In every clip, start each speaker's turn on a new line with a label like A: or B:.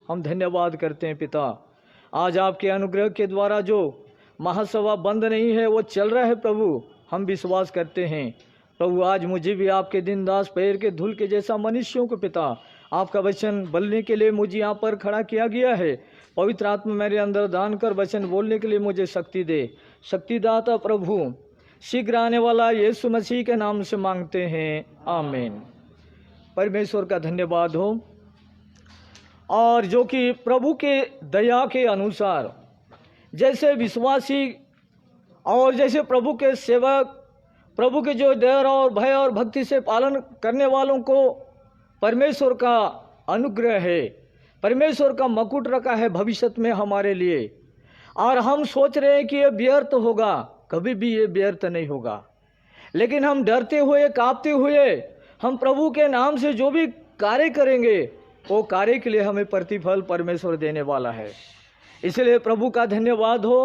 A: हम धन्यवाद करते हैं पिता। आज आपके अनुग्रह के द्वारा जो महासभा बंद नहीं है वो चल रहा है प्रभु, हम विश्वास करते हैं प्रभु। आज मुझे भी आपके दिन दास पैर के धूल के जैसा मनुष्यों को पिता आपका वचन बोलने के लिए मुझे यहाँ पर खड़ा किया गया है। पवित्र आत्मा मेरे अंदर दान कर वचन बोलने के लिए मुझे शक्ति दे। शक्तिदाता प्रभु शीघ्र आने वाला यीशु मसीह के नाम से मांगते हैं, आमीन। परमेश्वर का धन्यवाद हो। और जो कि प्रभु के दया के अनुसार जैसे विश्वासी और जैसे प्रभु के सेवक, प्रभु के जो डर और भय और भक्ति से पालन करने वालों को परमेश्वर का अनुग्रह है, परमेश्वर का मुकुट रखा है भविष्य में हमारे लिए। और हम सोच रहे हैं कि ये व्यर्थ होगा, कभी भी ये व्यर्थ नहीं होगा। लेकिन हम डरते हुए कांपते हुए हम प्रभु के नाम से जो भी कार्य करेंगे वो कार्य के लिए हमें प्रतिफल परमेश्वर देने वाला है। इसलिए प्रभु का धन्यवाद हो।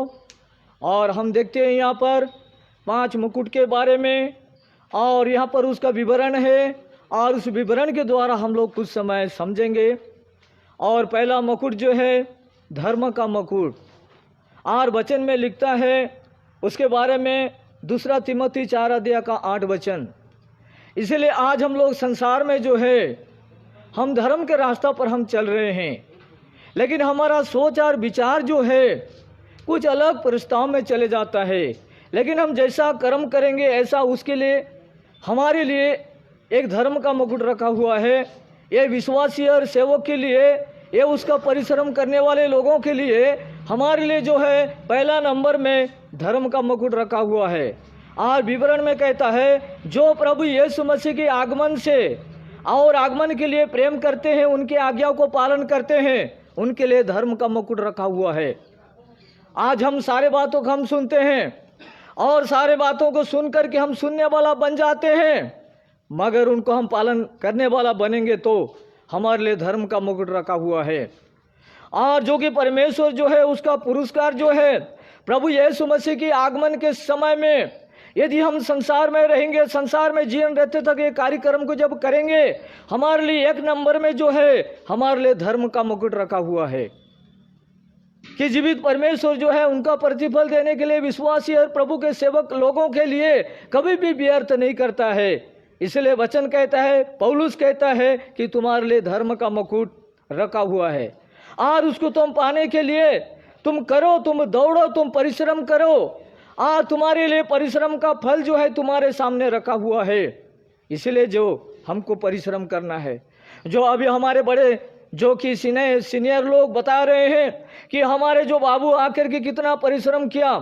A: और हम देखते हैं यहाँ पर 5 मुकुट के बारे में, और यहाँ पर उसका विवरण है, और उस विवरण के द्वारा हम लोग कुछ समय समझेंगे। और पहला मुकुट जो है धर्म का मुकुट, और वचन में लिखता है उसके बारे में 2 तिमोथी 4 अध्याय का 8 वचन। इसलिए आज हम लोग संसार में जो है हम धर्म के रास्ता पर हम चल रहे हैं, लेकिन हमारा सोच और विचार जो है कुछ अलग प्रस्ताव में चले जाता है। लेकिन हम जैसा कर्म करेंगे ऐसा उसके लिए हमारे लिए एक धर्म का मुकुट रखा हुआ है। ये विश्वासी और सेवक के लिए, ये उसका परिश्रम करने वाले लोगों के लिए हमारे लिए जो है पहला नंबर में धर्म का मुकुट रखा हुआ है। और विवरण में कहता है जो प्रभु यीशु मसीह के आगमन से और आगमन के लिए प्रेम करते हैं, उनके आज्ञाओं को पालन करते हैं, उनके लिए धर्म का मुकुट रखा हुआ है। आज हम सारे बातों को हम सुनते हैं और सारे बातों को सुन करके हम सुनने वाला बन जाते हैं, मगर उनको हम पालन करने वाला बनेंगे तो हमारे लिए धर्म का मुकुट रखा हुआ है। और जो कि परमेश्वर जो है उसका पुरस्कार जो है प्रभु यीशु मसीह के आगमन के समय में, यदि हम संसार में रहेंगे, संसार में जीवन रहते तक ये कार्यक्रम को जब करेंगे, हमारे लिए 1 नंबर में जो है हमारे लिए धर्म का मुकुट रखा हुआ है कि जीवित परमेश्वर जो है उनका प्रतिफल देने के लिए विश्वासी और प्रभु के सेवक लोगों के लिए कभी भी व्यर्थ नहीं करता है। इसलिए वचन कहता है, पौलुस कहता है कि तुम्हारे लिए धर्म का मुकुट रखा हुआ है, और उसको तुम पाने के लिए तुम करो, तुम दौड़ो, तुम परिश्रम करो, और तुम्हारे लिए परिश्रम का फल जो है तुम्हारे सामने रखा हुआ है। इसलिए जो हमको परिश्रम करना है, जो अभी हमारे बड़े जो कि सीनियर लोग बता रहे हैं कि हमारे जो बाबू आकर के कितना परिश्रम किया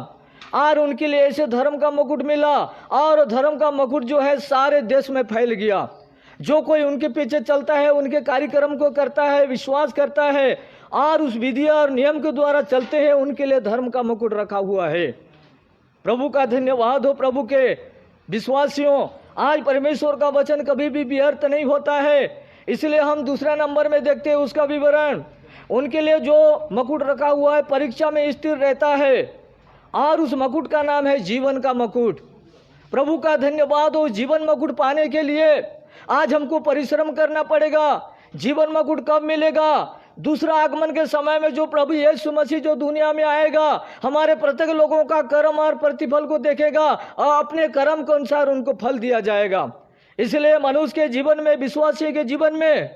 A: और उनके लिए ऐसे धर्म का मुकुट मिला, और धर्म का मुकुट जो है सारे देश में फैल गया। जो कोई उनके पीछे चलता है, उनके कार्यक्रम को करता है, विश्वास करता है और उस विधि और नियम के द्वारा चलते हैं, उनके लिए धर्म का मुकुट रखा हुआ है। प्रभु का धन्यवाद हो। प्रभु के विश्वासियों, आज परमेश्वर का वचन कभी भी व्यर्थ नहीं होता है। इसलिए हम 2 नंबर में देखते हैं उसका विवरण। उनके लिए जो मुकुट रखा हुआ है परीक्षा में स्थिर रहता है, और उस मुकुट का नाम है जीवन का मुकुट। प्रभु का धन्यवाद हो। जीवन मुकुट पाने के लिए आज हमको परिश्रम करना पड़ेगा। जीवन मुकुट कब मिलेगा? दूसरा आगमन के समय में जो प्रभु यीशु मसीह जो दुनिया में आएगा, हमारे प्रत्येक लोगों का कर्म और प्रतिफल को देखेगा और अपने कर्म के अनुसार उनको फल दिया जाएगा। इसलिए मनुष्य के जीवन में, विश्वासी के जीवन में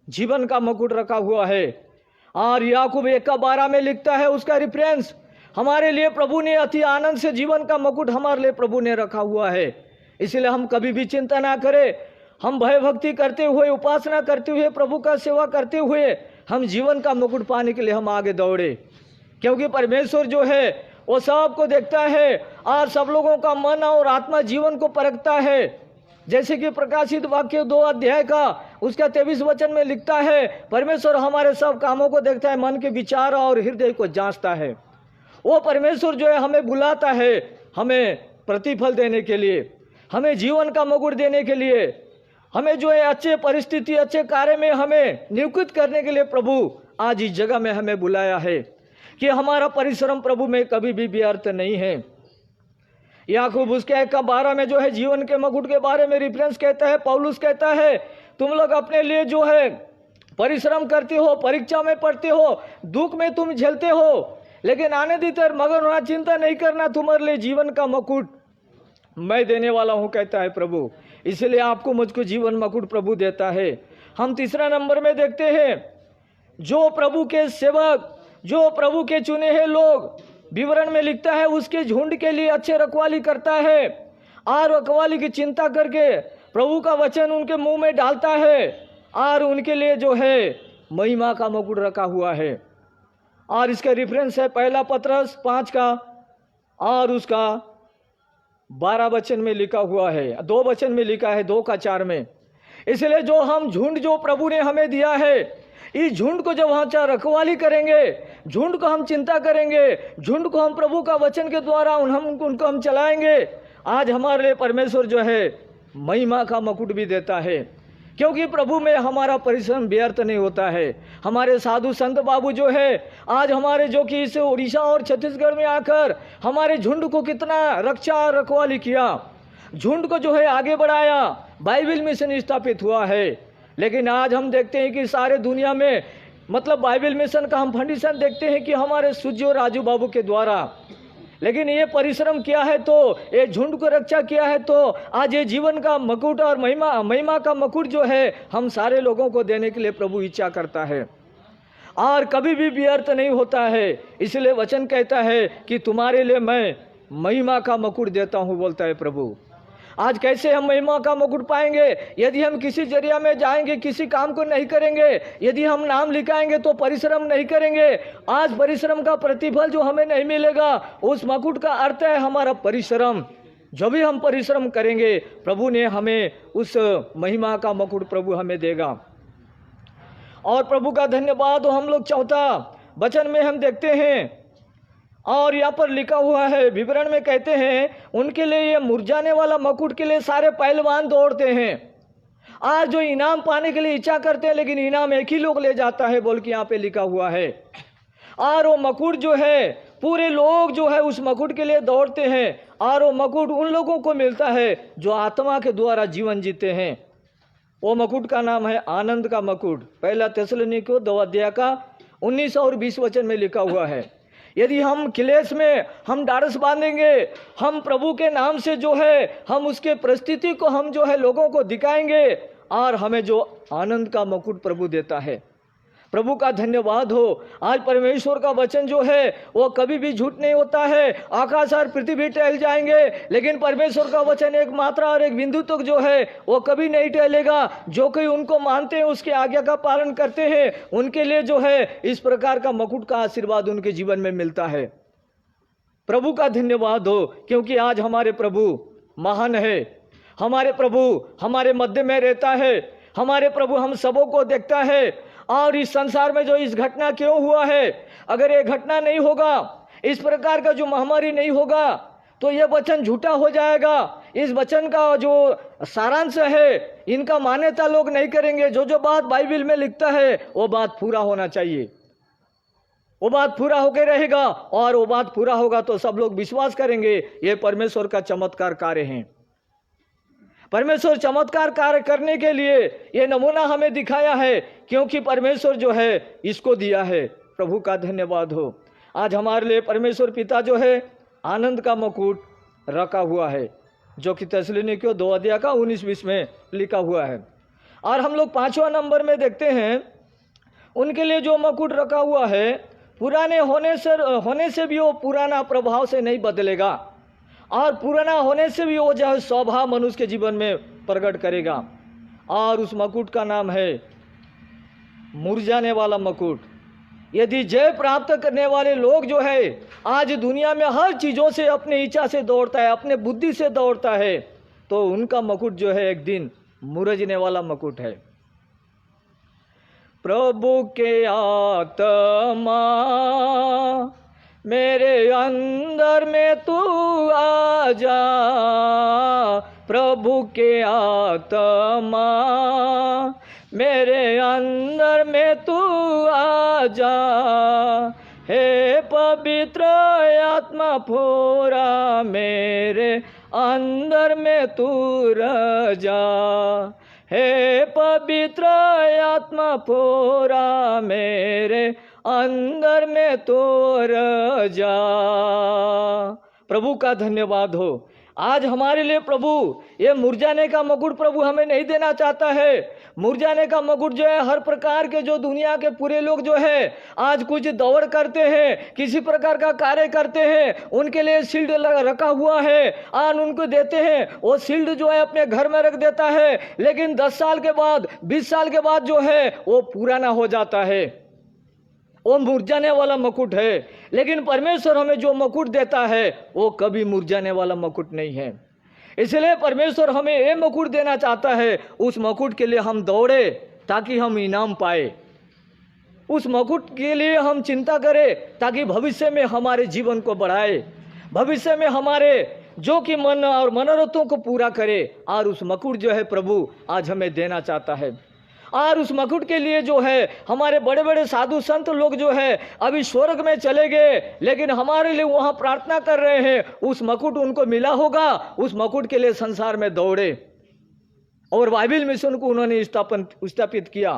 A: जीवन का मुकुट रखा हुआ है। और याकूब 1:12 में लिखता है, उसका रेफरेंस हमारे लिए प्रभु ने अति आनंद से जीवन का मुकुट हमारे लिए प्रभु ने रखा हुआ है। इसलिए हम कभी भी चिंता ना करें। हम भय भक्ति करते हुए, उपासना करते हुए, प्रभु का सेवा करते हुए हम जीवन का मुकुट पाने के लिए हम आगे दौड़े, क्योंकि परमेश्वर जो है वो सबको देखता है और सब लोगों का मन और आत्मा जीवन को परखता है। जैसे कि प्रकाशित वाक्य 2 अध्याय का उसका 23 वचन में लिखता है, परमेश्वर हमारे सब कामों को देखता है, मन के विचार और हृदय को जांचता है। वो परमेश्वर जो है हमें बुलाता है, हमें प्रतिफल देने के लिए, हमें जीवन का मुकुट देने के लिए, हमें जो है अच्छे परिस्थिति, अच्छे कार्य में हमें नियुक्त करने के लिए प्रभु आज इस जगह में हमें बुलाया है कि हमारा परिश्रम प्रभु में कभी भी व्यर्थ नहीं है। याकूब उसके 1:12 में जो है जीवन के मुकुट के बारे में रेफरेंस कहता है, पौलुस कहता है तुम लोग अपने लिए जो है परिश्रम करते हो, परीक्षा में पढ़ते हो, दुख में तुम झेलते हो, लेकिन आनंदित और मगन होना, चिंता नहीं करना, तुम्हारे लिए जीवन का मुकुट मैं देने वाला हूं, कहता है प्रभु। इसलिए आपको मुझको जीवन मुकुट प्रभु देता है। हम तीसरा नंबर में देखते हैं, जो प्रभु के सेवक, जो प्रभु के चुने हैं लोग, विवरण में लिखता है उसके झुंड के लिए अच्छे रखवाली करता है और रखवाली की चिंता करके प्रभु का वचन उनके मुंह में डालता है और उनके लिए जो है महिमा का मुकुट रखा हुआ है। और इसका रेफरेंस है पहला पत्रस 5 का और उसका 12 वचन में लिखा हुआ है, 2 वचन में लिखा है, 2 का 4 में। इसलिए जो हम झुंड जो प्रभु ने हमें दिया है, इस झुंड को जब हम रखवाली करेंगे, झुंड को हम चिंता करेंगे, झुंड को हम प्रभु का वचन के द्वारा उनको हम चलाएंगे, आज हमारे लिए परमेश्वर जो है महिमा का मुकुट भी देता है। क्योंकि प्रभु में हमारा परिश्रम व्यर्थ नहीं होता है। हमारे साधु संत बाबू जो है आज हमारे जो कि इस उड़ीसा और छत्तीसगढ़ में आकर हमारे झुंड को कितना रक्षा और रखवाली किया, झुंड को जो है आगे बढ़ाया, बाइबल मिशन स्थापित हुआ है। लेकिन आज हम देखते हैं कि सारे दुनिया में मतलब बाइबल मिशन का हम फाउंडेशन देखते हैं कि हमारे सूर्य राजू बाबू के द्वारा, लेकिन ये परिश्रम किया है तो ये झुंड को रक्षा किया है तो आज ये जीवन का मुकुट और महिमा का मुकुट जो है हम सारे लोगों को देने के लिए प्रभु इच्छा करता है और कभी भी व्यर्थ नहीं होता है। इसलिए वचन कहता है कि तुम्हारे लिए मैं महिमा का मुकुट देता हूँ, बोलता है प्रभु। आज कैसे हम महिमा का मुकुट पाएंगे? यदि हम किसी जरिया में जाएंगे, किसी काम को नहीं करेंगे, यदि हम नाम लिखाएंगे तो परिश्रम नहीं करेंगे, आज परिश्रम का प्रतिफल जो हमें नहीं मिलेगा, उस मुकुट का अर्थ है हमारा परिश्रम। जो भी हम परिश्रम करेंगे प्रभु ने हमें उस महिमा का मुकुट प्रभु हमें देगा। और प्रभु का धन्यवाद। हम लोग चौथा वचन में हम देखते हैं और यहाँ पर लिखा हुआ है, विवरण में कहते हैं उनके लिए ये मुरझाने वाला मुकुट के लिए सारे पहलवान दौड़ते हैं। आज जो इनाम पाने के लिए इच्छा करते हैं लेकिन इनाम एक ही लोग ले जाता है बोल के यहाँ पे लिखा हुआ है। और वो मुकुट जो है पूरे लोग जो है उस मुकुट के लिए दौड़ते हैं और वो मुकुट उन लोगों को मिलता है जो आत्मा के द्वारा जीवन जीते हैं। वो मुकुट का नाम है आनंद का मुकुट। पहला थिस्सलुनीकियों 2 अध्याय का 19 और 20 वचन में लिखा हुआ है। यदि हम क्लेश में हम डारस बांधेंगे, हम प्रभु के नाम से जो है हम उसके परिस्थिति को हम जो है लोगों को दिखाएंगे और हमें जो आनंद का मुकुट प्रभु देता है। प्रभु का धन्यवाद हो। आज परमेश्वर का वचन जो है वो कभी भी झूठ नहीं होता है। आकाश और पृथ्वी टहल जाएंगे लेकिन परमेश्वर का वचन एक मात्रा और एक बिंदु तक जो है वो कभी नहीं टहलेगा। जो कोई उनको मानते हैं, उसके आज्ञा का पालन करते हैं, उनके लिए जो है इस प्रकार का मुकुट का आशीर्वाद उनके जीवन में मिलता है। प्रभु का धन्यवाद हो, क्योंकि आज हमारे प्रभु महान है। हमारे प्रभु हमारे मध्य में रहता है। हमारे प्रभु हम सबों को देखता है। और इस संसार में जो इस घटना क्यों हुआ है, अगर ये घटना नहीं होगा, इस प्रकार का जो महामारी नहीं होगा तो यह वचन झूठा हो जाएगा। इस वचन का जो सारांश है इनका मान्यता लोग नहीं करेंगे। जो बात बाइबल में लिखता है वो बात पूरा होना चाहिए, वो बात पूरा होकर रहेगा और वो बात पूरा होगा तो सब लोग विश्वास करेंगे ये परमेश्वर का चमत्कार कार्य है। परमेश्वर चमत्कार कार्य करने के लिए ये नमूना हमें दिखाया है, क्योंकि परमेश्वर जो है इसको दिया है। प्रभु का धन्यवाद हो। आज हमारे लिए परमेश्वर पिता जो है आनंद का मुकुट रखा हुआ है, जो कि थिस्सलुनीकियों 2 अध्याय का 19-20 में लिखा हुआ है। और हम लोग 5वां नंबर में देखते हैं उनके लिए जो मुकुट रखा हुआ है पुराने होने से भी वो पुराना प्रभाव से नहीं बदलेगा और पुराना होने से भी वो जो है स्वभाव मनुष्य के जीवन में प्रकट करेगा। और उस मुकुट का नाम है मुरझाने वाला मुकुट। यदि जय प्राप्त करने वाले लोग जो है आज दुनिया में हर चीज़ों से अपनी इच्छा से दौड़ता है, अपने बुद्धि से दौड़ता है, तो उनका मुकुट जो है एक दिन मुरझने वाला मुकुट है। प्रभु के आत्मा मेरे अंदर में तू आ जा, प्रभु के आत्मा मेरे अंदर में तू आ जा, हे पवित्र आत्मा पूरा मेरे अंदर में तू रह जा, हे पवित्र आत्मा पूरा मेरे अंदर में तोड़ जा। प्रभु का धन्यवाद हो। आज हमारे लिए प्रभु ये मुरझाने का मुकुट प्रभु हमें नहीं देना चाहता है। मुरझाने का मुकुट जो है, हर प्रकार के जो दुनिया के पूरे लोग जो है आज कुछ दौड़ करते हैं, किसी प्रकार का कार्य करते हैं, उनके लिए शील्ड रखा हुआ है और उनको देते हैं। वो शील्ड जो है अपने घर में रख देता है, लेकिन 10 साल के बाद 20 साल के बाद जो है वो पुराना हो जाता है। वो मुरझाने वाला मुकुट है, लेकिन परमेश्वर हमें जो मुकुट देता है वो कभी मुरझाने वाला मुकुट नहीं है। इसलिए परमेश्वर हमें ये मुकुट देना चाहता है। उस मुकुट के लिए हम दौड़े ताकि हम इनाम पाए। उस मुकुट के लिए हम चिंता करें ताकि भविष्य में हमारे जीवन को बढ़ाए, भविष्य में हमारे जो कि मन और मनोरथों को पूरा करे। और उस मुकुट जो है प्रभु आज हमें देना चाहता है। और उस मुकुट के लिए जो है हमारे बड़े बड़े साधु संत लोग जो है अभी स्वर्ग में चले गए, लेकिन हमारे लिए वहाँ प्रार्थना कर रहे हैं। उस मुकुट उनको मिला होगा, उस मुकुट के लिए संसार में दौड़े और बाइबल मिशन को उन्होंने स्थापित किया।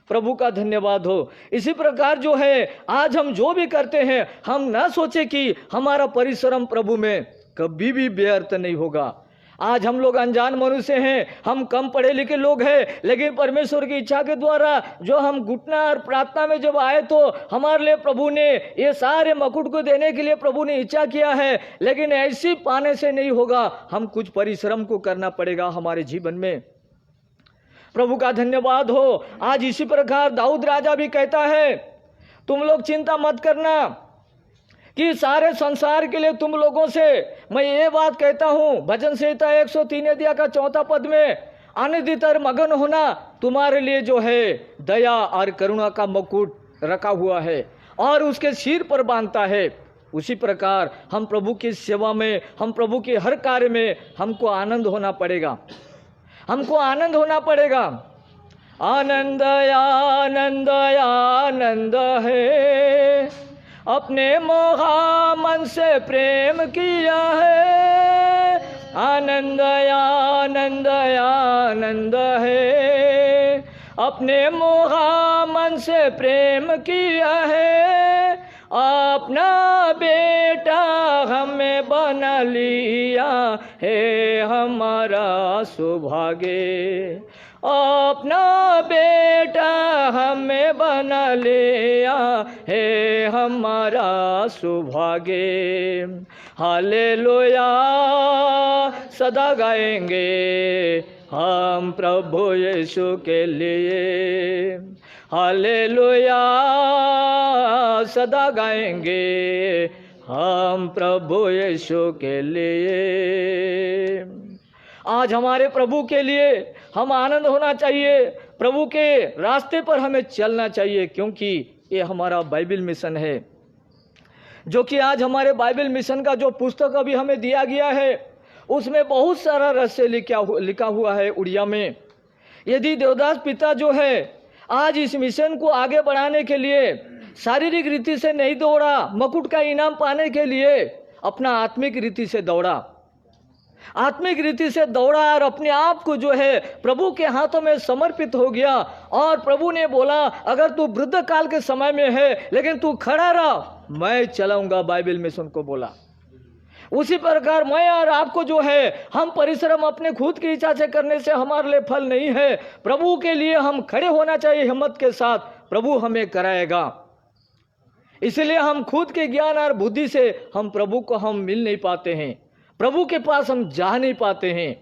A: प्रभु का धन्यवाद हो। इसी प्रकार जो है आज हम जो भी करते हैं, हम ना सोचे कि हमारा परिश्रम प्रभु में कभी भी व्यर्थ नहीं होगा। आज हम लोग अनजान मनुष्य हैं, हम कम पढ़े लिखे लोग हैं, लेकिन परमेश्वर की इच्छा के द्वारा जो हम घुटना और प्रार्थना में जब आए तो हमारे लिए प्रभु ने ये सारे मुकुट को देने के लिए प्रभु ने इच्छा किया है। लेकिन ऐसी पाने से नहीं होगा, हम कुछ परिश्रम को करना पड़ेगा हमारे जीवन में। प्रभु का धन्यवाद हो। आज इसी प्रकार दाऊद राजा भी कहता है, तुम लोग चिंता मत करना कि सारे संसार के लिए तुम लोगों से मैं ये बात कहता हूँ। भजन संहिता 103 अध्याय का 4 पद में, आनंदित और मगन होना तुम्हारे लिए जो है दया और करुणा का मुकुट रखा हुआ है और उसके सिर पर बांधता है। उसी प्रकार हम प्रभु की सेवा में, हम प्रभु के हर कार्य में हमको आनंद होना पड़ेगा, हमको आनंद होना पड़ेगा। आनंद आनंद आनंद है, अपने महामन से प्रेम किया है। आनंद आनंद आनंद है, अपने महामन से प्रेम किया है। अपना बेटा हमें बना लिया है, हमारा सौभाग्य। अपना बेटा हमें बना लिया है, हमारा सौभाग्य। हालेलुया सदा गाएंगे हम प्रभु यीशु के लिए। हालेलुया सदा गाएंगे हम प्रभु यीशु के लिए। आज हमारे प्रभु के लिए हम आनंद होना चाहिए, प्रभु के रास्ते पर हमें चलना चाहिए, क्योंकि ये हमारा बाइबल मिशन है। जो कि आज हमारे बाइबल मिशन का जो पुस्तक अभी हमें दिया गया है, उसमें बहुत सारा रहस्य लिखा हुआ है उड़िया में। यदि देवदास पिता जो है आज इस मिशन को आगे बढ़ाने के लिए शारीरिक रीति से नहीं दौड़ा, मुकुट का इनाम पाने के लिए अपना आत्मिक रीति से दौड़ा, आत्मिक रीति से दौड़ा और अपने आप को जो है प्रभु के हाथों में समर्पित हो गया। और प्रभु ने बोला, अगर तू वृद्ध काल के समय में है लेकिन तू खड़ा रह, मैं चलाऊंगा। बाइबल मिशन को बोला। उसी प्रकार मैं और आपको जो है, हम परिश्रम अपने खुद की इच्छा से करने से हमारे लिए फल नहीं है। प्रभु के लिए हम खड़े होना चाहिए हिम्मत के साथ, प्रभु हमें कराएगा। इसलिए हम खुद के ज्ञान और बुद्धि से हम प्रभु को हम मिल नहीं पाते हैं, प्रभु के पास हम जा नहीं पाते हैं,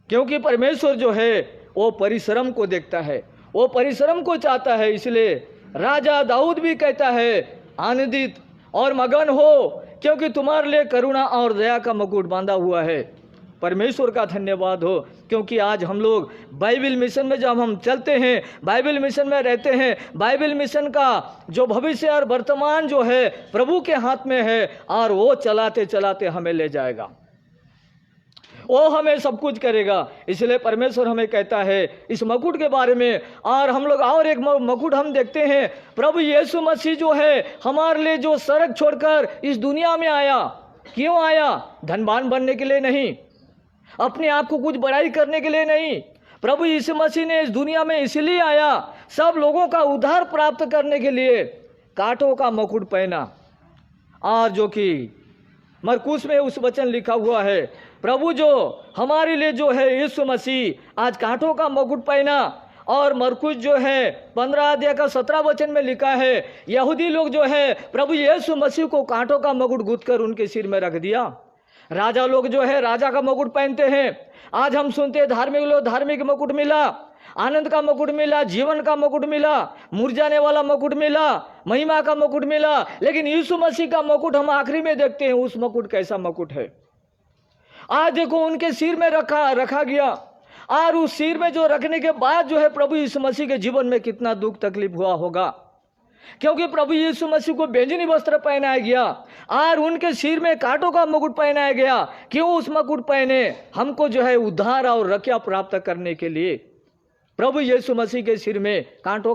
A: क्योंकि परमेश्वर जो है वो परिश्रम को देखता है, वो परिश्रम को चाहता है। इसलिए राजा दाऊद भी कहता है, आनंदित और मगन हो, क्योंकि तुम्हारे लिए करुणा और दया का मुकुट बांधा हुआ है। परमेश्वर का धन्यवाद हो, क्योंकि आज हम लोग बाइबल मिशन में जब हम चलते हैं, बाइबल मिशन में रहते हैं, बाइबल मिशन का जो भविष्य और वर्तमान जो है प्रभु के हाथ में है, और वो चलाते चलाते हमें ले जाएगा, वो हमें सब कुछ करेगा। इसलिए परमेश्वर हमें कहता है इस मुकुट के बारे में। और हम लोग और एक मुकुट हम देखते हैं, प्रभु यीशु मसीह जो है हमारे लिए जो सड़क छोड़कर इस दुनिया में आया, क्यों आया? धनवान बनने के लिए नहीं, अपने आप को कुछ बड़ाई करने के लिए नहीं। प्रभु यीशु मसीह ने इस दुनिया में इसलिए आया, सब लोगों का उद्धार प्राप्त करने के लिए कांटों का मुकुट पहना। और जो कि मरकुस में उस वचन लिखा हुआ है, प्रभु जो हमारे लिए जो है यीशु मसीह आज कांटों का मुकुट पहना। और मरकुस जो है 15 अध्याय का 17 वचन में लिखा है, यहूदी लोग जो है प्रभु यीशु मसीह को कांटों का मुकुट गूंथकर उनके सिर में रख दिया। राजा लोग जो है राजा का मुकुट पहनते हैं। आज हम सुनते हैं धार्मिक लोग धार्मिक मुकुट मिला, आनंद का मुकुट मिला, जीवन का मुकुट मिला, मुरझाने वाला मुकुट मिला, महिमा का मुकुट मिला। लेकिन यीशु मसीह का मुकुट हम आखिरी में देखते हैं, उस मुकुट कैसा मुकुट है। आज देखो उनके सिर में रखा गया। और उस सिर में जो रखने के बाद जो है प्रभु यीशु मसीह के जीवन में कितना दुख तकलीफ हुआ होगा, क्योंकि प्रभु यीशु मसीह को बैंजनी वस्त्र पहनाया गया और उनके सिर में कांटों का मुकुट पहनाया गया। क्यों उस मुकुट पहने? हमको जो है उद्धार और रक्षा प्राप्त करने के लिए प्रभु यीशु मसीह के सिर में कांटों का